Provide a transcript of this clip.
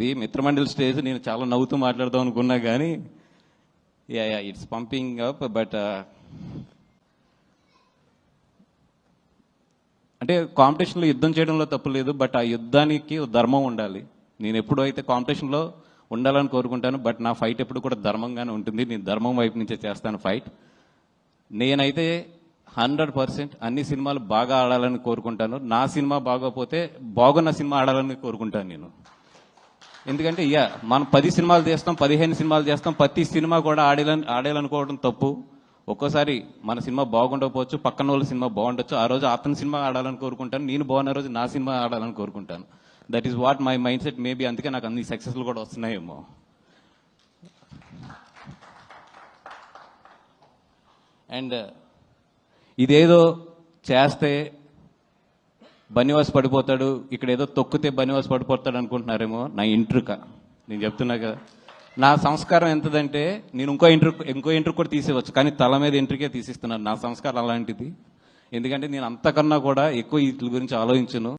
ఇది మిత్రమండలి స్టేజ్, నేను చాలా నవ్వుతూ మాట్లాడదాం అనుకున్నా కానీ ఇట్స్ పంపింగ్ అప్. బట్ అంటే కాంపిటీషన్లో యుద్ధం చేయడంలో తప్పు లేదు, బట్ ఆ యుద్ధానికి ధర్మం ఉండాలి. నేను ఎప్పుడు అయితే కాంపిటీషన్లో ఉండాలని కోరుకుంటాను, బట్ నా ఫైట్ ఎప్పుడు కూడా ధర్మంగానే ఉంటుంది. నేను ధర్మం వైపు నుంచే చేస్తాను ఫైట్. నేనైతే 100% అన్ని సినిమాలు బాగా ఆడాలని కోరుకుంటాను. నా సినిమా బాగోపోతే బాగున్న సినిమా ఆడాలని కోరుకుంటాను నేను. ఎందుకంటే మనం 10 సినిమాలు చేస్తాం, 15 సినిమాలు చేస్తాం, ప్రతి సినిమా కూడా ఆడాలనుకోవడం తప్పు. ఒక్కోసారి మన సినిమా బాగుండకపోవచ్చు, పక్కన వాళ్ళ సినిమా బాగుండొచ్చు. ఆ రోజు అతని సినిమా ఆడాలని కోరుకుంటాను, నేను బాగున్న రోజు నా సినిమా ఆడాలని కోరుకుంటాను. That is what my mind set maybe. అందుకే నాకు అన్ని సక్సెస్లు కూడా వస్తున్నాయేమో. అండ్ ఇదేదో చేస్తే బనివాస్ పడిపోతాడు, ఇక్కడ ఏదో తొక్కితే బనివాస్ పడిపోతాడు అనుకుంటున్నారేమో. నా ఇంట్రుక నేను చెప్తున్నా కదా, నా సంస్కారం ఎంతదంటే నేను ఇంకో ఇంట్రుక్ కూడా తీసేవచ్చు, కానీ తల మీద ఇంట్రుకే తీసిస్తున్నాను. నా సంస్కారం అలాంటిది. ఎందుకంటే నేను అంతకన్నా కూడా ఎక్కువ వీటి గురించి ఆలోచించను.